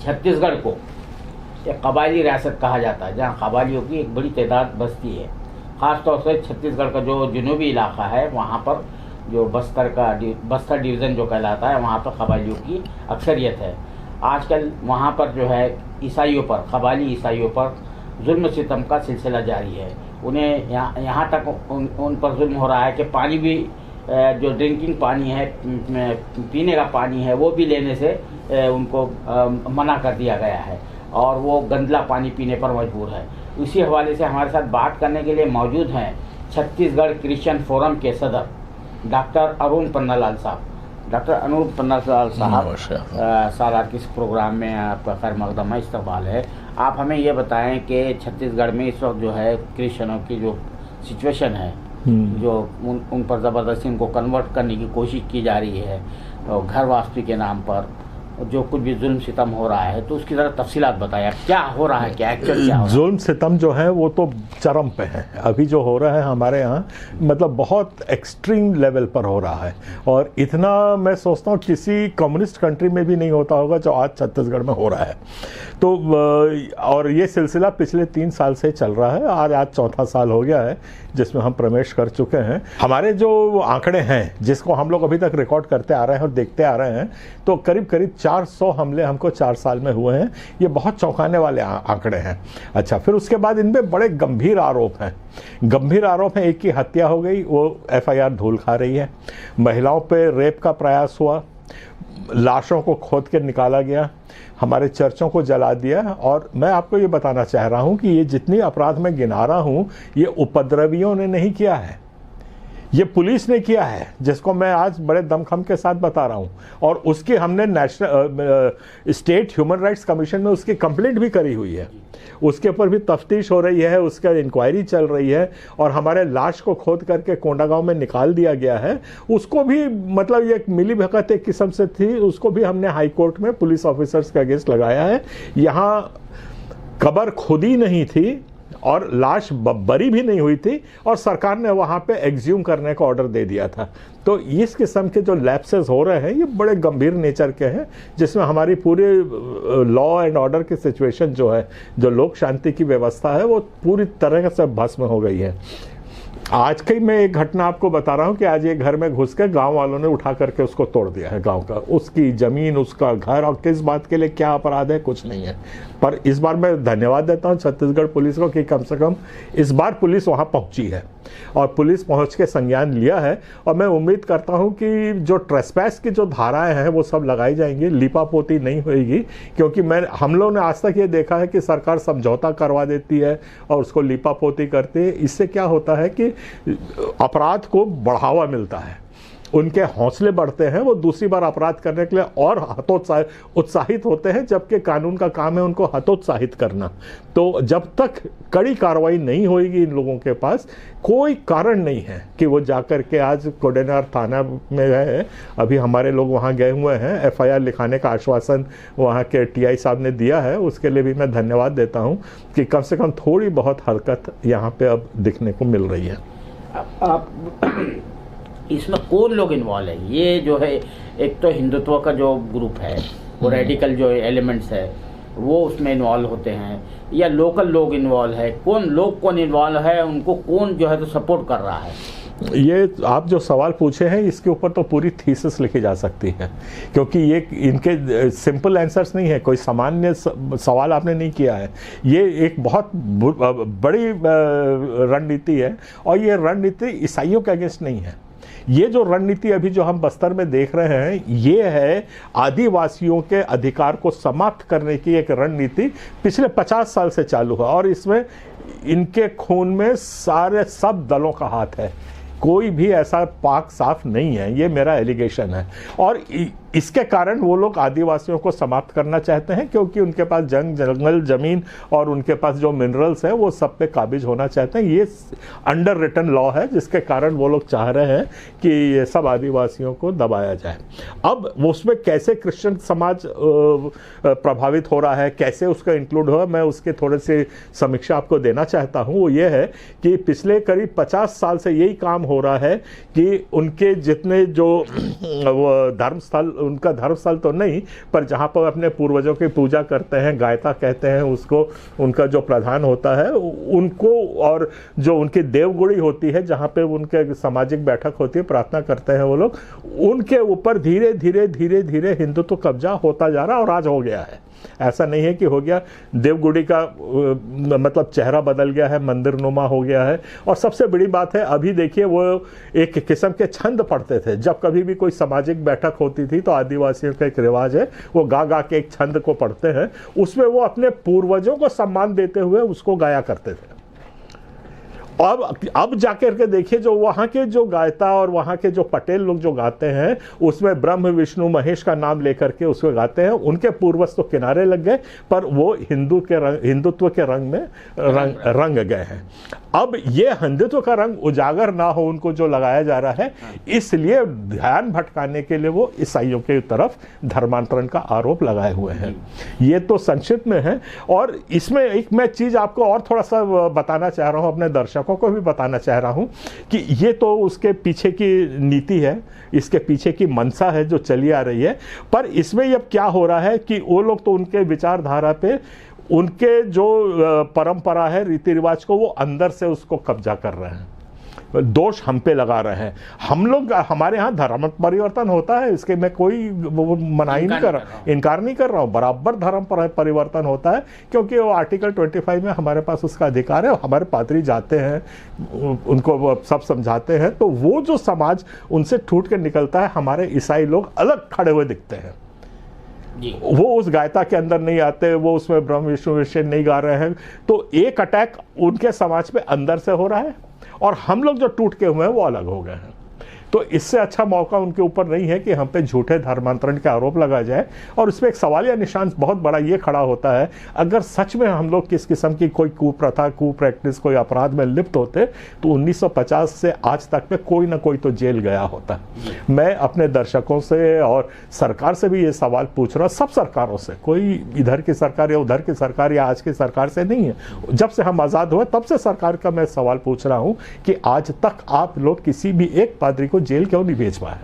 छत्तीसगढ़ को एक कबायली रियासत कहा जाता है, जहाँ कबायलियों की एक बड़ी तादाद बसती है। ख़ास तौर से छत्तीसगढ़ का जो जुनूबी इलाका है, वहाँ पर जो बस्तर डिवीज़न जो कहलाता है, वहाँ पर कबायलियों की अक्सरियत है। आजकल वहाँ पर जो है ईसाइयों पर, कबायली ईसाइयों पर जुल्म सितम का सिलसिला जारी है। उन्हें यहाँ तक उन पर जुल्म हो रहा है कि पानी भी, जो ड्रिंकिंग पानी है, पीने का पानी है, वो भी लेने से उनको मना कर दिया गया है और वो गंदला पानी पीने पर मजबूर है। इसी हवाले से हमारे साथ बात करने के लिए मौजूद हैं छत्तीसगढ़ क्रिश्चियन फोरम के सदर डॉक्टर अरुण पन्नालाल साहब। डॉक्टर अरुण पन्नालाल साहब, सालार के इस प्रोग्राम में आपका खैर मकदमा इस्तकबाल है। आप हमें ये बताएं कि छत्तीसगढ़ में इस वक्त जो है क्रिश्चियनों की जो सिचुएशन है, जो उन पर ज़बरदस्ती उनको कन्वर्ट करने की कोशिश की जा रही है, तो घर वापसी के नाम पर जो कुछ भी जुल्म सितम हो रहा है, तो उसकी ज़रा तफसीलात बताया, क्या हो रहा है, क्या एक्चुअल क्या हो रहा है? जुल्म सितम जो है वो तो चरम पे है। अभी जो हो रहा है हमारे यहाँ, मतलब बहुत एक्सट्रीम लेवल पर हो रहा है, और इतना मैं सोचता हूँ किसी कम्युनिस्ट कंट्री में भी नहीं होता होगा जो आज छत्तीसगढ़ में हो रहा है। तो और ये सिलसिला पिछले 3 साल से चल रहा है। आज चौथा साल हो गया है जिसमें हम प्रवेश कर चुके हैं। हमारे जो आंकड़े हैं, जिसको हम लोग अभी तक रिकॉर्ड करते आ रहे हैं और देखते आ रहे हैं, तो करीब करीब 400 हमले हमको 4 साल में हुए हैं। ये बहुत चौंकाने वाले आंकड़े हैं। अच्छा, फिर उसके बाद इनमें बड़े गंभीर आरोप हैं। गंभीर आरोप है, एक की हत्या हो गई, वो FIR धूल खा रही है। महिलाओं पे रेप का प्रयास हुआ, लाशों को खोद के निकाला गया, हमारे चर्चों को जला दिया। और मैं आपको ये बताना चाह रहा हूँ कि ये जितनी अपराध मैं गिना रहा हूँ, ये उपद्रवियों ने नहीं किया है, ये पुलिस ने किया है, जिसको मैं आज बड़े दमखम के साथ बता रहा हूँ। और उसकी हमने स्टेट ह्यूमन राइट्स कमीशन में उसकी कंप्लेंट भी करी हुई है। उसके ऊपर भी तफ्तीश हो रही है, उसका इंक्वायरी चल रही है, और हमारे लाश को खोद करके कोंडागांव में निकाल दिया गया है। उसको भी मतलब ये मिली भगत एक किस्म से थी, उसको भी हमने हाई कोर्ट में पुलिस ऑफिसर्स के अगेंस्ट लगाया है। यहाँ कब्र खुदी नहीं थी और लाश बरी भी नहीं हुई थी, और सरकार ने वहाँ पे एक्ज्यूम करने का ऑर्डर दे दिया था। तो इस किस्म के जो लैप्सेस हो रहे हैं, ये बड़े गंभीर नेचर के हैं, जिसमें हमारी पूरी लॉ एंड ऑर्डर की सिचुएशन जो है, जो लोक शांति की व्यवस्था है, वो पूरी तरह से भस्म हो गई है। आज की मैं एक घटना आपको बता रहा हूँ कि आज ये घर में घुस के गाँव वालों ने उठा करके उसको तोड़ दिया है, गाँव का, उसकी ज़मीन, उसका घर, और किस बात के लिए क्या अपराध है कुछ नहीं है। पर इस बार मैं धन्यवाद देता हूँ छत्तीसगढ़ पुलिस को कि कम से कम इस बार पुलिस वहाँ पहुँची है, और पुलिस पहुँच के संज्ञान लिया है। और मैं उम्मीद करता हूँ कि जो ट्रेसपैस की जो धाराएँ हैं वो सब लगाई जाएंगी, लिपापोती नहीं होगी। क्योंकि हम लोगों ने आज तक ये देखा है कि सरकार समझौता करवा देती है और उसको लिपापोती करती है। इससे क्या होता है कि अपराध को बढ़ावा मिलता है, उनके हौसले बढ़ते हैं, वो दूसरी बार अपराध करने के लिए और उत्साहित होते हैं, जबकि कानून का काम है उनको हतोत्साहित करना। तो जब तक कड़ी कार्रवाई नहीं होगी इन लोगों के पास, कोई कारण नहीं है कि वो जाकर के आज कोडेनार थाना में है। अभी हमारे लोग वहाँ गए हुए हैं, FIR लिखाने का आश्वासन वहाँ के TI साहब ने दिया है, उसके लिए भी मैं धन्यवाद देता हूँ कि कम से कम थोड़ी बहुत हरकत यहाँ पे अब दिखने को मिल रही है। इसमें कौन लोग इन्वॉल्व है? ये जो है, एक तो हिंदुत्व का जो ग्रुप है, वो रेडिकल जो एलिमेंट्स है वो उसमें इन्वॉल्व होते हैं, या लोकल लोग इन्वॉल्व है? कौन इन्वॉल्व है, उनको कौन जो है तो सपोर्ट कर रहा है? ये आप जो सवाल पूछे हैं, इसके ऊपर तो पूरी थीसिस लिखी जा सकती है, क्योंकि ये इनके सिंपल आंसर्स नहीं है। कोई सामान्य सवाल आपने नहीं किया है। ये एक बहुत बड़ी रणनीति है, और ये रणनीति ईसाइयों के अगेंस्ट नहीं है। ये जो रणनीति अभी जो हम बस्तर में देख रहे हैं, ये है आदिवासियों के अधिकार को समाप्त करने की एक रणनीति पिछले 50 साल से चालू है, और इसमें इनके खून में सब दलों का हाथ है। कोई भी ऐसा पाक साफ नहीं है, ये मेरा एलिगेशन है। और इसके कारण वो लोग आदिवासियों को समाप्त करना चाहते हैं, क्योंकि उनके पास जंगल ज़मीन और उनके पास जो मिनरल्स हैं वो सब पे काबिज होना चाहते हैं। ये अंडर रिटन लॉ है, जिसके कारण वो लोग चाह रहे हैं कि ये सब आदिवासियों को दबाया जाए। अब वो उसमें कैसे क्रिश्चियन समाज प्रभावित हो रहा है, कैसे उसका इंक्लूड हो, मैं उसके थोड़े से समीक्षा आपको देना चाहता हूँ। वो ये है कि पिछले करीब 50 साल से यही काम हो रहा है कि उनके जितने जो धर्म स्थल उनका धर्मस्थल तो नहीं, पर जहाँ पर अपने पूर्वजों की पूजा करते हैं, गायता कहते हैं उसको, उनका जो प्रधान होता है उनको, और जो उनकी देवगुड़ी होती है जहाँ पे उनके सामाजिक बैठक होती है, प्रार्थना करते हैं वो लोग, उनके ऊपर धीरे धीरे धीरे धीरे हिंदुत्व कब्जा होता जा रहा है और आज हो गया है। ऐसा नहीं है कि हो गया, देवगुड़ी का मतलब चेहरा बदल गया है, मंदिर नुमा हो गया है। और सबसे बड़ी बात है, अभी देखिए वो एक किस्म के छंद पढ़ते थे, जब कभी भी कोई सामाजिक बैठक होती थी तो आदिवासियों का एक रिवाज है, वो गा गा के एक छंद को पढ़ते हैं, उसमें वो अपने पूर्वजों को सम्मान देते हुए उसको गाया करते थे। अब जाकर के देखिए जो वहाँ के जो गायता और वहाँ के जो पटेल लोग जो गाते हैं, उसमें ब्रह्म विष्णु महेश का नाम लेकर के उसको गाते हैं। उनके पूर्वज तो किनारे लग गए, पर वो हिंदुत्व के रंग में रंग गए हैं। अब ये हिंदुत्व का रंग उजागर ना हो उनको जो लगाया जा रहा है, इसलिए ध्यान भटकाने के लिए वो ईसाइयों के तरफ धर्मांतरण का आरोप लगाए हुए हैं। ये तो संक्षिप्त में है। और इसमें एक मैं चीज़ आपको और थोड़ा सा बताना चाह रहा हूँ, अपने दर्शकों को भी बताना चाह रहा हूँ कि ये तो उसके पीछे की नीति है, इसके पीछे की मंशा है जो चली आ रही है। पर इसमें अब क्या हो रहा है कि वो लोग तो उनके विचारधारा पे, उनके जो परंपरा है, रीति रिवाज को वो अंदर से उसको कब्जा कर रहे हैं, दोष हम पे लगा रहे हैं। हम लोग, हमारे यहाँ धर्म परिवर्तन होता है, इसके मैं कोई मनाही नहीं कर रहा, इनकार नहीं कर रहा हूँ, बराबर धर्म परिवर्तन होता है, क्योंकि वो आर्टिकल 25 में हमारे पास उसका अधिकार है। हमारे पादरी जाते हैं, उनको सब समझाते हैं, तो वो जो समाज उनसे टूट के निकलता है, हमारे ईसाई लोग अलग खड़े हुए दिखते हैं। वो उस गायता के अंदर नहीं आते, वो उसमें ब्रह्म विष्णु विषय नहीं गा रहे हैं। तो एक अटैक उनके समाज पे अंदर से हो रहा है, और हम लोग जो टूट के हुए हैं वो अलग हो गए हैं। तो इससे अच्छा मौका उनके ऊपर नहीं है कि हम पे झूठे धर्मांतरण के आरोप लगाया जाए। और उसमें एक सवालिया निशान बहुत बड़ा ये खड़ा होता है, अगर सच में हम लोग किस किस्म की कोई कुप्रथा, कुप्रैक्टिस, कोई अपराध में लिप्त होते तो 1950 से आज तक में कोई ना कोई तो जेल गया होता। मैं अपने दर्शकों से और सरकार से भी ये सवाल पूछ रहा हूँ, सब सरकारों से, कोई इधर की सरकार या उधर की सरकार या आज की सरकार से नहीं है, जब से हम आज़ाद हुए तब से सरकार का मैं सवाल पूछ रहा हूँ कि आज तक आप लोग किसी भी एक पादरी को जेल क्यों नहीं भेज पाए।